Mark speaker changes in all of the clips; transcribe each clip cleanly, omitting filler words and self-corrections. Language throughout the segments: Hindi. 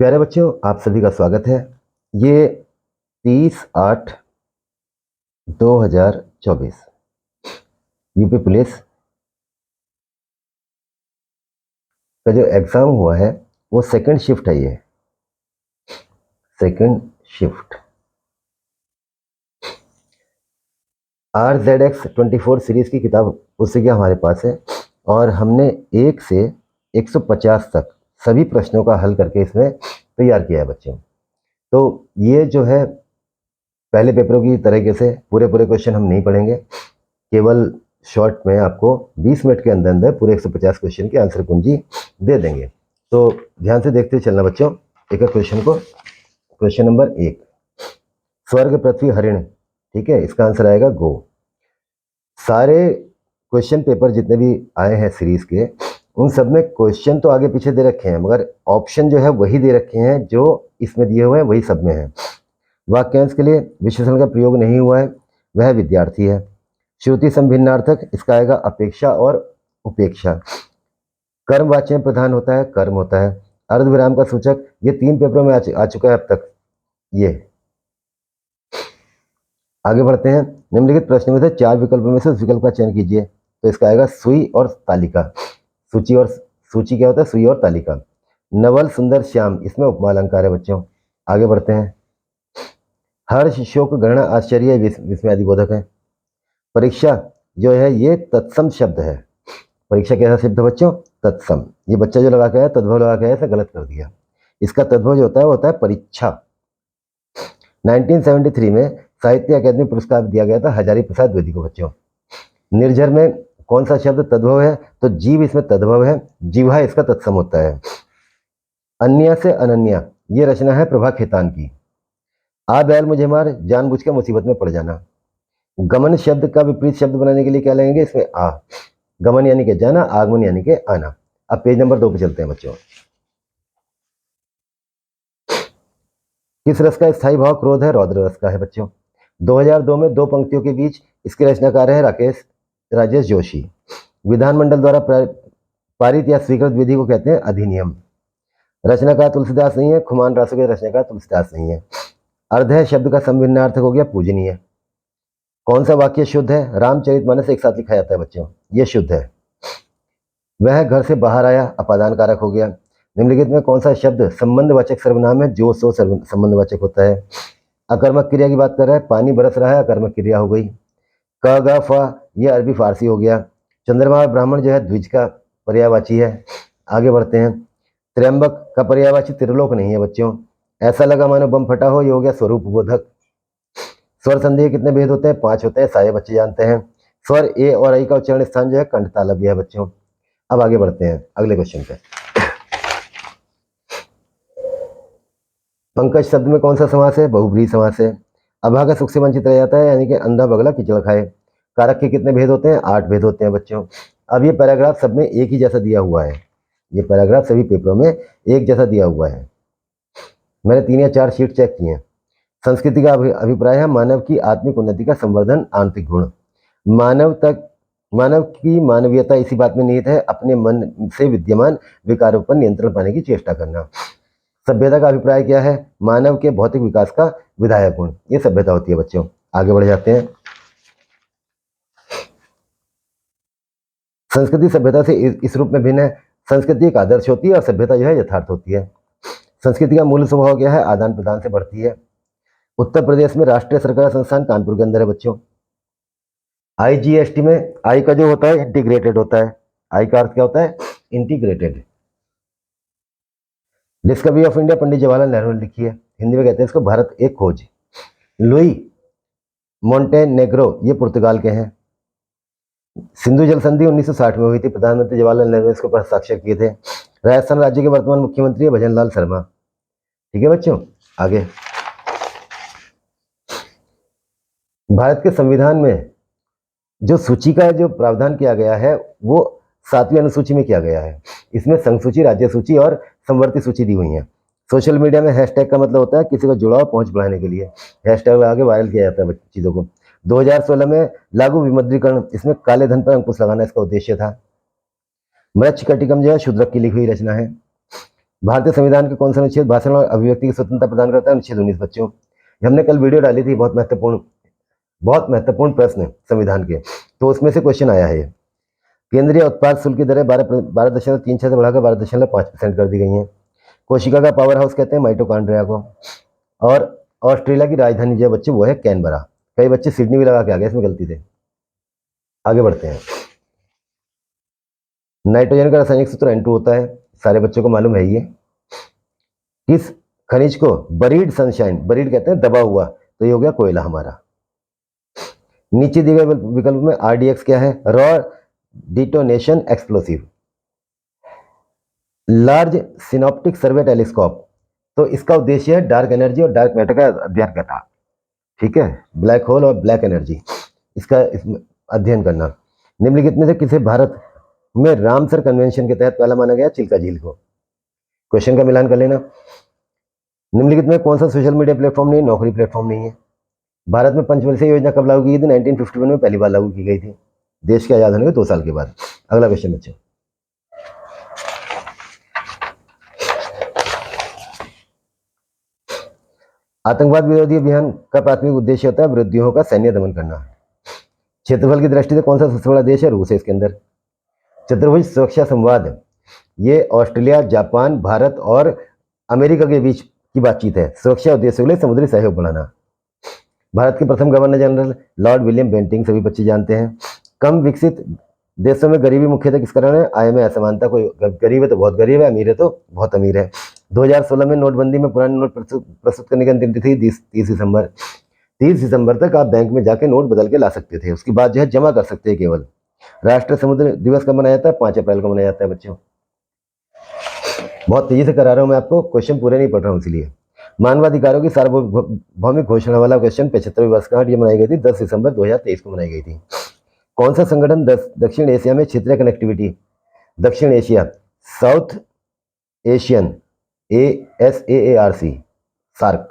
Speaker 1: प्यारे बच्चों, आप सभी का स्वागत है। ये 30/8/2024 यूपी पुलिस का जो एग्ज़ाम हुआ है वो सेकंड शिफ्ट है। ये सेकंड शिफ्ट RZX24 सीरीज़ की किताब पुस्तिका हमारे पास है और हमने 1 से 150 तक सभी प्रश्नों का हल करके इसमें तैयार किया है बच्चों। तो ये जो है पहले पेपरों की तरीके से पूरे क्वेश्चन हम नहीं पढ़ेंगे, केवल शॉर्ट में आपको 20 मिनट के अंदर अंदर पूरे 150 क्वेश्चन की आंसर कुंजी दे देंगे। तो ध्यान से देखते हुए चलना बच्चों एक एक क्वेश्चन को। क्वेश्चन नंबर 1, स्वर्ग पृथ्वी हरिण, ठीक है, इसका आंसर आएगा गो। सारे क्वेश्चन पेपर जितने भी आए हैं सीरीज के, उन सब में क्वेश्चन तो आगे पीछे दे रखे हैं मगर ऑप्शन जो है वही दे रखे हैं जो इसमें दिए हुए हैं, वही सब में है। वाक्यांश के लिए विशेषण का प्रयोग नहीं हुआ है, वह विद्यार्थी है। श्रुति संभिन्नार्थक, इसका आएगा अपेक्षा और उपेक्षा। कर्मवाच्य प्रधान होता है, कर्म होता है। अर्धविराम का सूचक, ये 3 पेपरों में आ चुका है अब तक। ये आगे बढ़ते हैं। निम्नलिखित प्रश्न में से 4 विकल्पों में से उस विकल्प का चयन कीजिए। तो इसका आएगा सुई और तालिका। सूची और सूची क्या होता है? सुई और तालिका। नवल सुंदर श्याम, इसमें उपमा अलंकार है बच्चों। आगे बढ़ते हैं। हर्ष शोक गणना आश्चर्य विस्मय आदि बोधक है। परीक्षा जो है ये तत्सम शब्द है। परीक्षा कैसा शब्द है बच्चों? तत्सम। ये बच्चा जो लगा के आया तद्भव लगा के आया, इसे गलत कर दिया। इसका तद्भव जो होता है वो होता है परीक्षा। 1973 में साहित्य अकादमी पुरस्कार दिया गया था हजारी प्रसाद द्विवेदी को बच्चों। निर्झर में कौन सा शब्द तद्भव है? तो जीव इसमें तद्भव है, जीवा इसका तत्सम होता है। अन्य से अनन्या, ये रचना है प्रभा खेतान की। आ बैल मुझे मार, जानबूझ के मुसीबत में पड़ जाना। गमन शब्द का विपरीत शब्द बनाने के लिए क्या लेंगे? इसमें आ। गमन यानी कि जाना, आगमन यानी कि आना। अब पेज नंबर 2 पे चलते हैं बच्चों। किस रस का स्थायी भाव क्रोध है? रौद्र रस का है बच्चों। 2002 में 2 पंक्तियों के बीच, इसके रचनाकार है राजेश जोशी। विधानमंडल द्वारा पारित या स्वीकृत विधि को कहते हैं अधिनियम। रचनाकार तुलसीदास नहीं है, खुमान रासो के रचनाकार तुलसीदास नहीं है। अर्ध शब्द का संभिन्नार्थक हो गया पूजनीय। कौन सा वाक्य शुद्ध है? रामचरितमानस एक साथ लिखा जाता है बच्चों, ये शुद्ध है। वह घर से बाहर आया, अपादान कारक हो गया। निम्नलिखित में कौन सा शब्द संबंधवाचक सर्वनाम है? जो सो संबंधवाचक होता है। अकर्मक क्रिया की बात कर रहा है, पानी बरस रहा है, अकर्मक क्रिया हो गई। क ग फ, ये अरबी फारसी हो गया। चंद्रमा और ब्राह्मण जो है द्विज का पर्यायवाची है। आगे बढ़ते हैं। त्र्यंबक का पर्यायवाची त्रिलोक नहीं है बच्चों। ऐसा लगा मानो बम फटा हो, ये हो गया स्वरूप बोधक। स्वर संधि के कितने भेद होते हैं? 5 होते हैं, सारे बच्चे जानते हैं। स्वर ए और आई का उच्चारण स्थान जो है कंठतालव्य है बच्चों। अब आगे बढ़ते हैं अगले क्वेश्चन पे। पंकज शब्द में कौन सा समास है? बहुब्रीहि समास है। अभागा सुख से वंचित रह जाता है, यानी कि अंधा बगला कीचड़ खाए। कारक के कितने भेद होते हैं? 8 भेद होते हैं बच्चों। अब ये पैराग्राफ सब में एक ही जैसा दिया हुआ है। ये पैराग्राफ सभी पेपरों में एक जैसा दिया हुआ है। मैंने 3 या 4 शीट चेक किए हैं। संस्कृति का अभिप्राय है मानव की आत्मिक उन्नति का संवर्धन, आंतरिक गुण। मानव की मानवीयता इसी बात में निहित है, अपने मन से विद्यमान विकारों पर नियंत्रण पाने की चेष्टा करना। सभ्यता का अभिप्राय क्या है? मानव के भौतिक विकास का विधायक गुण, ये सभ्यता होती है बच्चों। आगे बढ़ जाते हैं। संस्कृति सभ्यता से इस रूप में भिन्न है। संस्कृति एक आदर्श होती है और सभ्यता जो है यथार्थ होती है। संस्कृति का मूल स्वभाव क्या है? आदान प्रदान से बढ़ती है। उत्तर प्रदेश में राष्ट्रीय सरकारी संस्थान कानपुर के अंदर है बच्चों। IGST में आई का जो होता है इंटीग्रेटेड होता है। आई का अर्थ क्या होता है? Integrated. Discovery of India Pandit Jawaharlal Nehru ने लिखी है, हिंदी में कहते हैं इसको भारत एक खोज। लुई मोंटेनेग्रो, ये पुर्तगाल के हैं। सिंधु जल संधि 1960 में हुई थी, प्रधानमंत्री जवाहरलाल नेहरू ने इसके ऊपर हस्ताक्षर किए थे। राजस्थान राज्य के वर्तमान मुख्यमंत्री है भजनलाल शर्मा। ठीक है बच्चों, आगे। भारत के संविधान में जो सूची का जो प्रावधान किया गया है वो 7वीं अनुसूची में किया गया है। इसमें संघ सूची, राज्य सूची और समवर्ती सूची दी हुई है। सोशल मीडिया में हैशटैग का मतलब होता है किसी को जुड़ाव पहुंच बढ़ाने के लिए हैशटैग लगा के वायरल किया जाता है चीज़ों को। 2016 में लागू विमुद्रीकरण, इसमें काले धन पर अंकुश लगाना इसका उद्देश्य था। मृच्छकटिकम जो है शूद्रक की लिखी हुई रचना है। भारतीय संविधान के कौन सा अनुच्छेद भाषण और अभिव्यक्ति की स्वतंत्रता प्रदान करता है? अनुच्छेद 19 बच्चों। हमने कल वीडियो डाली थी, बहुत महत्वपूर्ण प्रश्न संविधान के, तो उसमें से क्वेश्चन आया है। केंद्रीय उत्पाद शुल्क की दरें 12.36 से बढ़ाकर 12.5% कर दी गई हैं। कोशिका का पावर हाउस कहते हैं माइटोकॉन्ड्रिया को। और ऑस्ट्रेलिया की राजधानी जो बच्चे वो है कैनबरा। कई बच्चे सिडनी भी लगा के आ गए, इसमें गलती से। आगे बढ़ते हैं। नाइट्रोजन का रासायनिक सूत्र N2 होता है, सारे बच्चों को मालूम है ये। किस खनिज को बरीड सनशाइन, बरीड कहते हैं दबा हुआ, तो ये हो गया कोयला हमारा। नीचे दिए गए विकल्प में RDX क्या है? Raw detonation explosive. Large synoptic survey telescope, तो इसका उद्देश्य है डार्क एनर्जी और डार्क मैटर का अध्ययन करना। ठीक है, ब्लैक होल और ब्लैक एनर्जी, इसका अध्ययन करना। निम्नलिखित में से किसे भारत में रामसर कन्वेंशन के तहत पहला माना गया? चिल्का झील को। क्वेश्चन का मिलान कर लेना। निम्नलिखित में कौन सा सोशल मीडिया प्लेटफॉर्म नहीं, नौकरी प्लेटफॉर्म नहीं है? भारत में पंचवर्षीय योजना कब लागू की गई थी? 1951 में पहली बार लागू की गई थी, देश के आजाद होने के 2 साल के बाद। अगला क्वेश्चन बच्चों। आतंकवाद विरोधी अभियान का प्राथमिक उद्देश्य होता है विरोधियों का सैन्य दमन करना। क्षेत्रफल की दृष्टि से कौन सा सबसे बड़ा देश है? रूस है इसके अंदर। चतुर्भुज सुरक्षा संवाद, ये ऑस्ट्रेलिया, जापान, भारत और अमेरिका के बीच की बातचीत है। सुरक्षा उद्देश्यों के लिए समुद्री सहयोग बढ़ाना। भारत के प्रथम governor general lord William Bentinck, सभी बच्चे जानते हैं। कम विकसित देशों में गरीबी मुख्यतः किस कारण है? आय में असमानता। कोई गरीब है तो बहुत गरीब है, अमीर है तो बहुत अमीर है। 2016 में नोटबंदी में पुराने नोट प्रस्तुत करने की अंतिम तिथि 30 दिसंबर। 30 दिसंबर तक आप बैंक में जाके नोट बदल के ला सकते थे, उसके बाद जो है जमा कर सकते हैं केवल। राष्ट्रीय समुद्र दिवस कब मनाया जाता है? 5 अप्रैल को मनाया जाता है बच्चों। बहुत तेजी से करा रहा हूं मैं आपको, क्वेश्चन पूरे नहीं पढ़ रहा हूं इसलिए। मानवाधिकारों की सार्वभौमिक घोषणा वाला क्वेश्चन 75वीं वर्षगांठ ये मनाई गई थी 10 दिसंबर 2023 को मनाई गई थी। कौन सा संगठन दक्षिण एशिया में क्षेत्रीय कनेक्टिविटी, दक्षिण Asia, south Asian ASAARC, SAARC,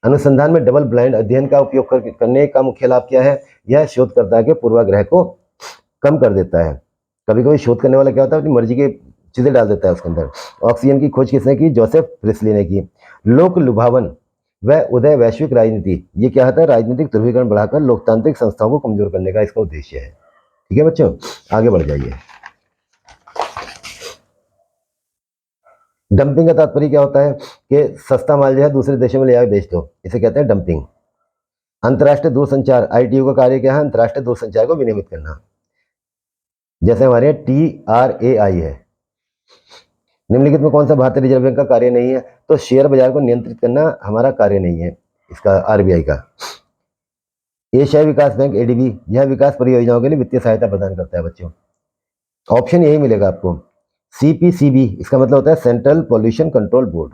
Speaker 1: अनुसंधान में डबल ब्लाइंड अध्ययन का उपयोग करने का मुख्य लाभ क्या है? यह शोधकर्ता के पूर्वाग्रह को कम कर देता है। कभी कभी शोध करने वाला क्या होता है, अपनी मर्जी की चीजें डाल देता है उसके अंदर। ऑक्सीजन की खोज किसने की? जोसेफ प्रिस्ली ने की। लोक लुभावन व उदय वैश्विक राजनीति, ये क्या होता है? राजनीतिक ध्रुवीकरण बढ़ाकर लोकतांत्रिक संस्थाओं को कमजोर करने का इसका उद्देश्य है। ठीक है बच्चों, आगे बढ़ जाइए। डंपिंग का तात्पर्य क्या होता है? कि सस्ता माल जो है दूसरे देशों में ले जाकर बेच दो, इसे कहते हैं डंपिंग। अंतर्राष्ट्रीय दूरसंचार ITU का कार्य क्या है? अंतर्राष्ट्रीय दूरसंचार को विनियमित करना। जैसे हमारे यहाँ TRAI है। निम्नलिखित में कौन सा भारतीय रिजर्व बैंक का कार्य नहीं है? तो शेयर बाजार को नियंत्रित करना हमारा कार्य नहीं है, इसका RBI का। एशियाई विकास बैंक ADB, यह विकास परियोजनाओं के लिए वित्तीय सहायता प्रदान करता है बच्चों। ऑप्शन यही मिलेगा आपको। CPCB, इसका मतलब होता है central pollution control board,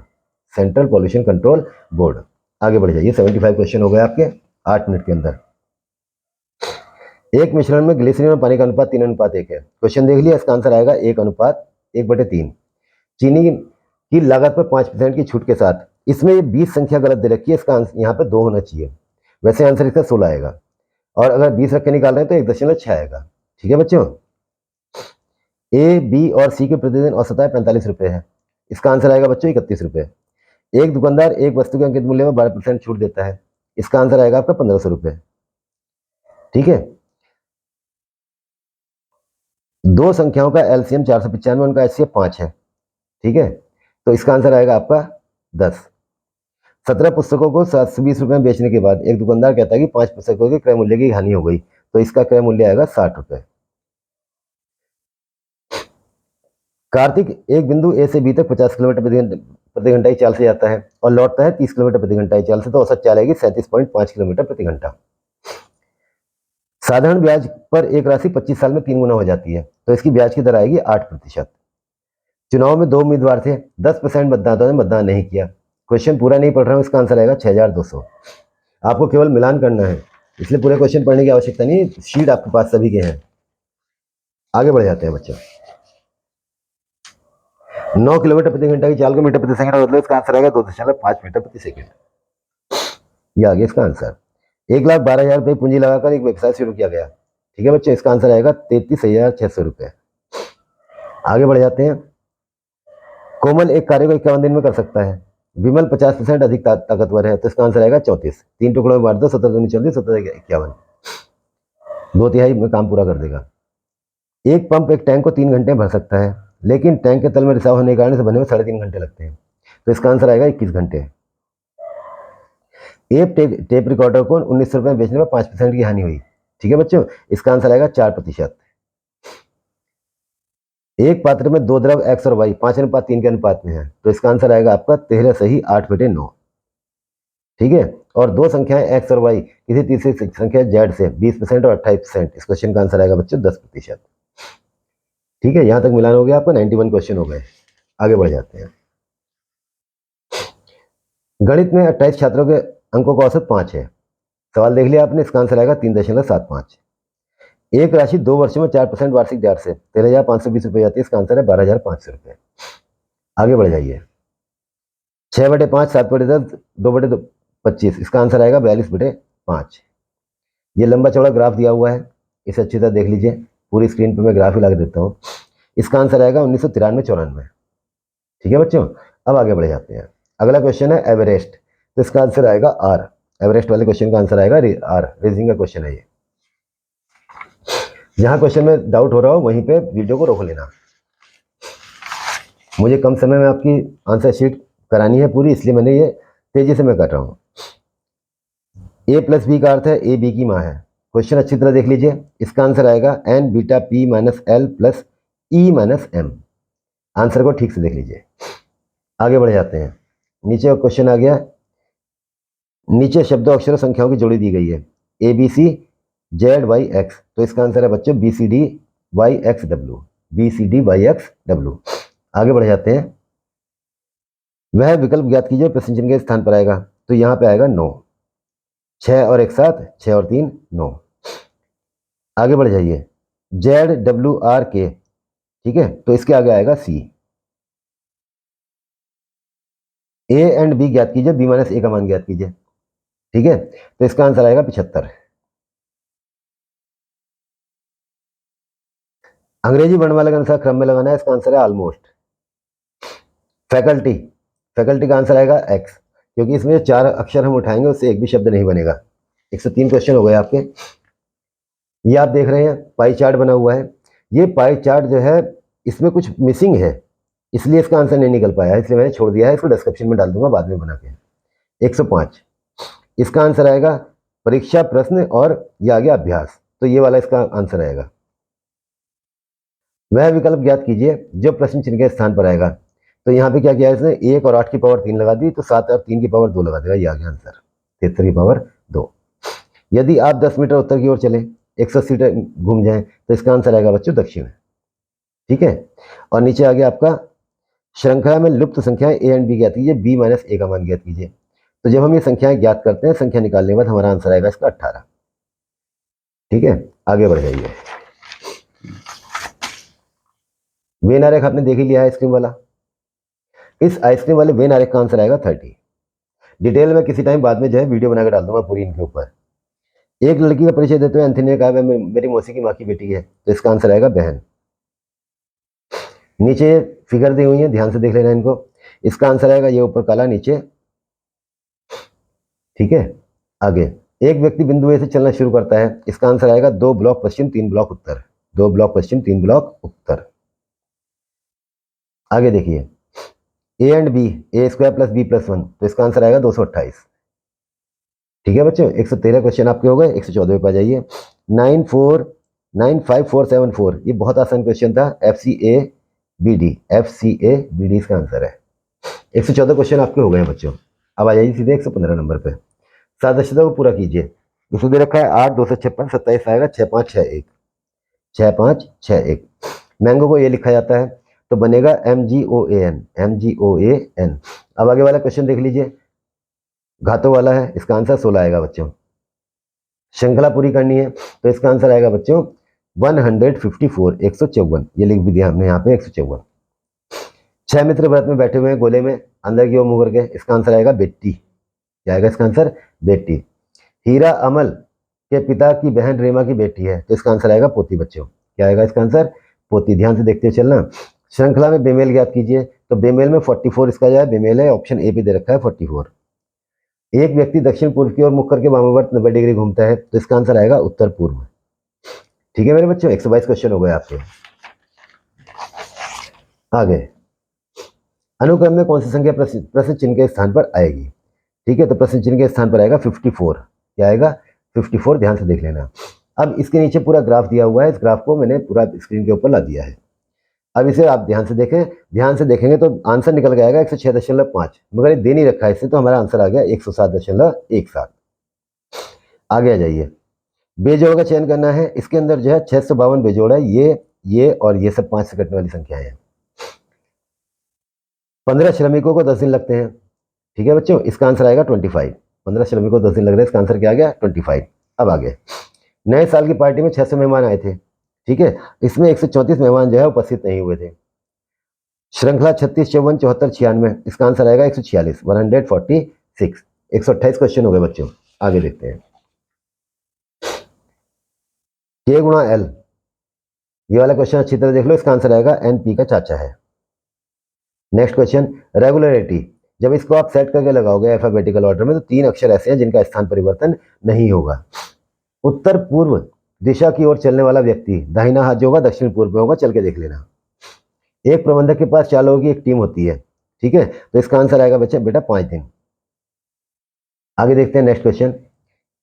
Speaker 1: central pollution control board. आगे बढ़ जाइए, 75 क्वेश्चन हो गए आपके 8 मिनट के अंदर। एक मिश्रण में ग्लिसरीन और पानी का अनुपात 3:1 है। क्वेश्चन देख लिया, इसका आंसर आएगा 1:1/3। चीनी की लागत पर 5% की छूट के साथ, इसमें ये 20 संख्या गलत दे रखी है, इसका आंसर यहाँ पे 2 होना चाहिए। वैसे आंसर इसका 16 आएगा, और अगर 20 रख के निकाल रहे हैं तो 1.6 आएगा। ठीक है बच्चों। A, B और C के प्रतिदिन औसत आय 45 रुपये है, इसका आंसर आएगा बच्चों 31 रुपये। एक दुकानदार एक वस्तु के अंकित मूल्य में 12% छूट देता है, इसका आंसर आएगा आपका 1500 रुपये। ठीक है। दो संख्याओं का LCM 495, उनका HCF 5 है। ठीक है, तो इसका आंसर आएगा आपका 10। 17 पुस्तकों को 720 रुपये में बेचने के बाद एक दुकानदार कहता है कि 5 पुस्तकों के क्रय मूल्य की हानि हो गई, तो इसका क्रय मूल्य आएगा 60 रुपये। कार्तिक एक बिंदु A से B तक 50 किलोमीटर प्रति घंटा की चाल से जाता है और लौटता है 30 किलोमीटर प्रति घंटा की चाल से, तो औसत चाल आएगी 37.5 किलोमीटर प्रति घंटा। साधारण ब्याज पर एक राशि 25 साल में 3 गुना हो जाती है, तो इसकी ब्याज की दर आएगी 8%। चुनाव में 2 उम्मीदवार थे, 10% मतदाताओं ने मतदान नहीं किया। क्वेश्चन पूरा नहीं पढ़ रहा हूं, इसका आंसर आएगा 6200। आपको केवल मिलान करना है, इसलिए पूरे क्वेश्चन पढ़ने की आवश्यकता नहीं, शीट आपके पास सभी के हैं। आगे बढ़ जाते हैं बच्चों। 9 किलोमीटर प्रति घंटा की चाल को मीटर प्रति सेकंड मतलब इसका आंसर आएगा 2.5 मीटर प्रति सेकंड। ये आ गया इसका आंसर। 1,12,000 रुपये पूंजी लगाकर एक व्यवसाय शुरू किया गया। ठीक है बच्चों, इसका आंसर आएगा 33,600 रुपये। आगे बढ़ जाते हैं। कोमल एक कार्य को 51 दिन में कर सकता है। विमल 50% अधिक ताकतवर है, तो इसका आंसर आएगा 34। 3 टुकड़ों में बांट दो, 17 दूनी 34, 17 51, 2/3 में काम पूरा कर देगा। एक पंप एक टैंक को 3 घंटे में भर सकता है, लेकिन टैंक के तल में रिसाव होने के कारण इसे भरने में 3.5 घंटे लगते हैं, तो इसका आंसर आएगा 21 घंटे। एक टेप रिकॉर्डर को 1900 रुपये में बेचने में 5% की हानि हुई। ठीक है बच्चों, इसका आंसर आएगा 4%। एक पात्र में दो द्रव एक्स और वाई 5:3 के अनुपात में है, तो इसका आंसर आएगा आपका 13 सही 8/9। ठीक है, और दो संख्याएं एक्स और वाई किसी तीसरी संख्या जेड से 20% और 28%, इस क्वेश्चन का आंसर आएगा बच्चों 10%। ठीक है, यहां तक मिलान हो गया आपका, 91 क्वेश्चन हो गए। आगे बढ़ जाते हैं। गणित में 28 छात्रों के अंकों का औसत 5 है। सवाल देख लिया आपने, इसका आंसर आएगा 3.75। एक राशि 2 वर्षों में 4% वार्षिक दर से 13,520 रुपये जाती है, इसका आंसर है 12,500 रुपये। आगे बढ़ जाइए। 6/5, 7/10, 2/25, इसका आंसर आएगा 42/5। ये लंबा चौड़ा ग्राफ दिया हुआ है, इसे अच्छी तरह देख लीजिए। पूरी स्क्रीन पर मैं ग्राफ ही लगा देता हूँ। इसका आंसर आएगा 1993-94। ठीक है बच्चों, अब आगे बढ़ जाते हैं। अगला क्वेश्चन है एवरेस्ट, तो इसका आंसर आएगा आर। एवरेस्ट वाले क्वेश्चन का आंसर आएगा आर, रीजनिंग का क्वेश्चन है ये। जहां क्वेश्चन में डाउट हो रहा हो वहीं पे वीडियो को रोक लेना। मुझे कम समय में आपकी आंसर शीट करानी है पूरी, इसलिए मैंने ये तेजी से मैं कर रहा हूँ। a प्लस बी का अर्थ है ए बी की माँ है। क्वेश्चन अच्छी तरह देख लीजिए, इसका आंसर आएगा N beta P minus L plus E minus M. Answer को ठीक से देख लीजिए। आगे बढ़ जाते हैं। नीचे क्वेश्चन आ गया, नीचे शब्दों अक्षरों संख्याओं की जोड़ी दी गई है A B C Z Y X, तो इसका आंसर है बच्चों B C D Y X W, B C D Y X W. आगे बढ़ जाते हैं। वह विकल्प ज्ञात कीजिए प्रश्न चिन्ह के स्थान पर आएगा, तो यहाँ पे आएगा 9। 6 और 1 7, 6 और 3 9। आगे बढ़ जाइए। जेड डब्ल्यू आर के, ठीक है, तो इसके आगे आएगा सी। ए एंड बी ज्ञात कीजिए, बी माइनस ए का मान ज्ञात कीजिए। ठीक है, तो इसका आंसर आएगा 75। अंग्रेजी वर्णमाला के अनुसार क्रम में लगाना है, इसका आंसर है ऑलमोस्ट। फैकल्टी, फैकल्टी का आंसर आएगा एक्स, क्योंकि इसमें 4 अक्षर हम उठाएंगे उससे एक भी शब्द नहीं बनेगा। 103 क्वेश्चन हो गए आपके। ये आप देख रहे हैं पाई चार्ट बना हुआ है। ये पाई चार्ट जो है इसमें कुछ मिसिंग है, इसलिए इसका आंसर नहीं निकल पाया, इसलिए मैंने छोड़ दिया है। इसको डिस्क्रिप्शन में डाल दूंगा बाद में बना के। 105 इसका आंसर आएगा परीक्षा प्रश्न, और ये आ गया अभ्यास, तो ये वाला इसका आंसर आएगा। वह विकल्प ज्ञात कीजिए जो प्रश्न चिन्ह के स्थान पर आएगा, तो यहाँ पे क्या किया है इसने 1 और 8 की पावर 3 लगा दी, तो 7 और 3 की पावर 2 लगा देगा, ये आ गया आंसर 73 की पावर 2। यदि आप 10 मीटर उत्तर की ओर चले 180 मीटर घूम जाएं, तो इसका आंसर आएगा बच्चों दक्षिण। ठीक है, और नीचे आ गया आपका श्रृंखला में लुप्त संख्याएं ए एंड बी ज्ञात कीजिए, बी माइनस ए का मान ज्ञात कीजिए। तो जब हम ये संख्याएं ज्ञात करते हैं, संख्या निकालने के बाद हमारा आंसर आएगा इसका 18। ठीक है, आगे बढ़ जाइए। वेन आरेख आपने देख ही लिया है आइसक्रीम वाला। इस आइसक्रीम वाले वेन आरेख का आंसर आएगा 30। डिटेल में किसी टाइम बाद में जो है वीडियो बनाकर डाल दूंगा पूरी इनके ऊपर। एक लड़की का परिचय देते हुए एंथनी ने कहा वह मेरी मौसी की माँ की बेटी है, तो इसका आंसर आएगा बहन। नीचे फिगर दी हुई है, ध्यान से देख लेना इनको। इसका आंसर आएगा ये ऊपर काला नीचे। ठीक है, आगे एक व्यक्ति बिंदु ए से चलना शुरू करता है, इसका आंसर आएगा 2 ब्लॉक पश्चिम 3 ब्लॉक उत्तर, 2 ब्लॉक पश्चिम 3 ब्लॉक उत्तर। आगे देखिए A and B, A square plus B plus 1, तो इसका आंसर आएगा 228। ठीक है बच्चों, 113 क्वेश्चन आपके हो गए। 114 पे आ जाइए। 949547 ये बहुत आसान क्वेश्चन था। FCA BD इसका आंसर है। 114 क्वेश्चन आपके हो गए हैं बच्चों। अब आ जाइए सीधे 115 नंबर पे। सादृश्यता को पूरा कीजिए। इसमें दे रखा है 8 2 से 56 27 आएगा 6561 6561। मैंगो को ये लिखा जाता है तो बनेगा MGOAN MGOAN। अब आगे वाला क्वेश्चन देख लीजिए, घातों वाला है, इसका आंसर 16 आएगा बच्चों। श्रृंखला पूरी करनी है तो इसका आंसर आएगा बच्चों 154 154। ये लिख भी दिया हमने यहाँ पे 154। 6 मित्र व्रत में बैठे हुए हैं गोले में अंदर की ओर मुंह करके, इसका आंसर आएगा बेटी। क्या आएगा इसका आंसर? बेटी। हीरा अमल के पिता की बहन रीमा की बेटी है, तो इसका आंसर आएगा पोती बच्चों। क्या आएगा इसका आंसर? पोती। ध्यान से देखते चलना। श्रृंखला में बेमेल ज्ञात कीजिए, तो बेमेल में 44 इसका जो है बेमेल है, ऑप्शन ए पे दे रखा है 44। एक व्यक्ति दक्षिण पूर्व की ओर मुख करके वामावर्त 90 डिग्री घूमता है, तो इसका आंसर आएगा उत्तर पूर्व। ठीक है मेरे बच्चों, 122 क्वेश्चन हो गए आपके। आगे, अनुक्रम में कौन सी संख्या प्रश्न चिन्ह के स्थान पर आएगी? ठीक है, तो प्रश्न चिन्ह के स्थान पर आएगा 54। क्या आएगा? 54। ध्यान से देख लेना। अब इसके नीचे पूरा ग्राफ दिया हुआ है, इस ग्राफ को मैंने पूरा स्क्रीन के ऊपर ला दिया है। अब इसे आप ध्यान से देखें, ध्यान से देखेंगे तो आंसर निकल के आएगा 106.5, मगर ये दे नहीं रखा है इससे, तो हमारा आंसर आ गया 107.17। आगे आ जाइए, बेजोड़ का चयन करना है। इसके अंदर जो है 652 बेजोड़ है, ये और ये सब 5 से कटने वाली संख्याएं हैं। 15 श्रमिकों को 10 दिन लगते हैं। ठीक है बच्चों, इसका आंसर आएगा 25। 15 श्रमिकों को 10 दिन लग रहे हैं, इसका आंसर क्या आ गया? 25। अब आगे, नए साल की पार्टी में 600 मेहमान आए थे। ठीक है, इसमें 134 मेहमान जो है उपस्थित नहीं हुए थे। श्रृंखला 36, 54, 74, 96, इसका आंसर आएगा 146, 146। 128 क्वेश्चन हो गए बच्चों। आगे देखते हैं, K गुणा L, ये वाला क्वेश्चन अच्छी तरह देख लो, इसका आंसर आएगा NP का चाचा है। नेक्स्ट क्वेश्चन, रेगुलरिटी, जब इसको आप सेट करके लगाओगे अल्फाबेटिकल ऑर्डर में, तो 3 अक्षर ऐसे हैं जिनका स्थान परिवर्तन नहीं होगा। उत्तर पूर्व दिशा की ओर चलने वाला व्यक्ति दाहिना हाथ जो होगा दक्षिण पूर्व में होगा, चल के देख लेना। एक प्रबंधक के पास 4 लोगों की एक टीम होती है। ठीक है, तो इसका आंसर आएगा बच्चा बेटा 5 दिन। आगे देखते हैं नेक्स्ट क्वेश्चन,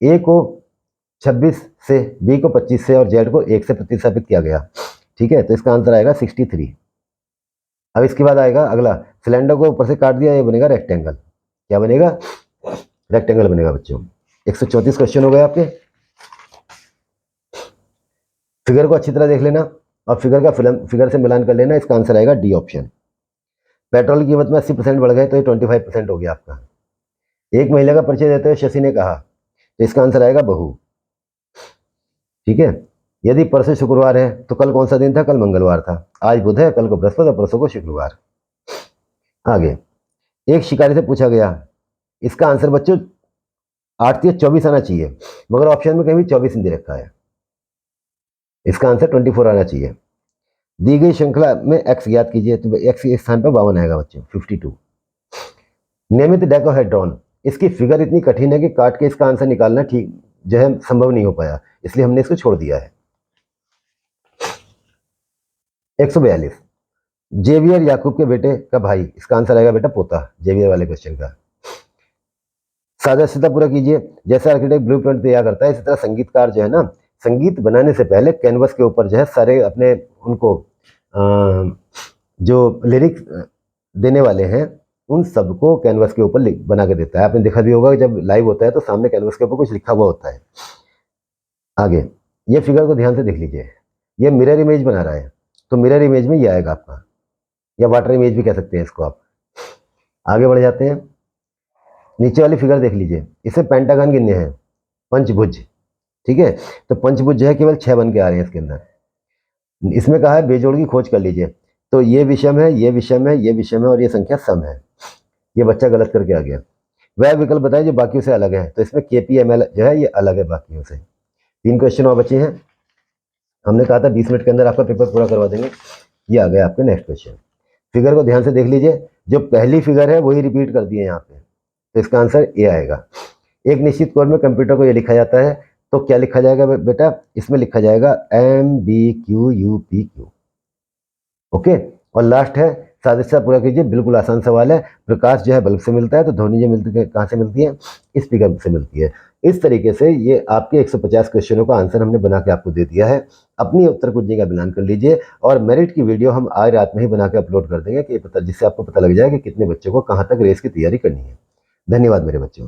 Speaker 1: ए को 26 से, बी को 25 से और जेड को 1 से प्रतिस्थापित किया गया। ठीक है, तो इसका आंसर आएगा 63। अब इसके बाद आएगा अगला, सिलेंडर को ऊपर से काट दिया, ये बनेगा रेक्टेंगल। क्या बनेगा? रेक्टेंगल बनेगा बच्चों। 134 क्वेश्चन हो गए आपके। फिगर को अच्छी तरह देख लेना और फिगर से मिलान कर लेना, इसका आंसर आएगा डी ऑप्शन। पेट्रोल की कीमत में 80% बढ़ गए, तो ये 25% हो गया आपका। एक महिला का परिचय देते हुए शशि ने कहा, तो इसका आंसर आएगा बहू। ठीक है, यदि परसों शुक्रवार है तो कल कौन सा दिन था? कल मंगलवार था। आज बुध है, कल को बृहस्पति और परसों को शुक्रवार। आगे, एक शिकारी से पूछा गया, इसका आंसर बच्चों 8 या 24 आना चाहिए, मगर ऑप्शन में कहीं भी 24 नहीं दे रखा है। इसका आंसर 24 आना चाहिए। दी गई श्रृंखला में एक्स ज्ञात कीजिए, तो एक्स के स्थान पर 52 आएगा बच्चों, 52। नियमित डेकाहेड्रॉन, इसकी फिगर इतनी कठिन है कि काट के इसका आंसर निकालना ठीक जो है संभव नहीं हो पाया, इसलिए हमने इसको छोड़ दिया है। 142, जेवियर याकूब के बेटे का भाई, इसका आंसर आएगा बेटा पोता, जेवियर वाले क्वेश्चन का। सादस्यता पूरा कीजिए, जैसे आर्किटेक्ट ब्लूप्रिंट तैयार करता है, इसी तरह संगीतकार जो है ना, संगीत बनाने से पहले कैनवस के ऊपर जो है सारे अपने उनको जो लिरिक्स देने वाले हैं उन सबको कैनवस के ऊपर बना के देता है। आपने देखा भी होगा जब लाइव होता है तो सामने कैनवस के ऊपर कुछ लिखा हुआ होता है। आगे, ये फिगर को ध्यान से देख लीजिए, ये मिरर इमेज बना रहा है, तो मिरर इमेज में ये आएगा आपका, या वाटर इमेज भी कह सकते हैं इसको आप। आगे बढ़ जाते हैं, नीचे वाली फिगर देख लीजिए, इसे पेंटागन गिनने हैं, पंचभुज। ठीक है, तो पंचभुज जो है केवल 6 बन के आ रहे हैं इसके अंदर। इसमें कहा है बेजोड़ की खोज कर लीजिए, तो ये विषम है, ये विषम है, ये विषम है और ये संख्या सम है। ये बच्चा गलत करके आ गया। वह विकल्प बताए जो बाकियों से अलग है, तो इसमें KPML जो है ये अलग है बाकियों से। 3 क्वेश्चन और बचे हैं, हमने कहा था 20 मिनट के अंदर आपका पेपर पूरा करवा देंगे। ये आ गया आपके नेक्स्ट क्वेश्चन। फिगर को ध्यान से देख लीजिए, जो पहली फिगर है वही रिपीट कर दिए यहाँ पे, तो इसका आंसर ए आएगा। एक निश्चित कोड में कंप्यूटर को ये लिखा जाता है, तो क्या लिखा जाएगा बेटा? इसमें लिखा जाएगा MBQUPQ। ओके, और लास्ट है सादस्यता पूरा कीजिए, बिल्कुल आसान सवाल है। प्रकाश जो है बल्ब से मिलता है, तो ध्वनि जो मिलती है कहाँ से मिलती है? स्पीकर से मिलती है। इस तरीके से ये आपके 150 क्वेश्चनों का आंसर हमने बना के आपको दे दिया है। अपनी उत्तर कुंजी का मिलान कर लीजिए, और मेरिट की वीडियो हम आज रात में ही बना के अपलोड कर देंगे, कि जिससे आपको पता लग जाए कि कितने बच्चों को कहाँ तक रेस की तैयारी करनी है। धन्यवाद मेरे बच्चों।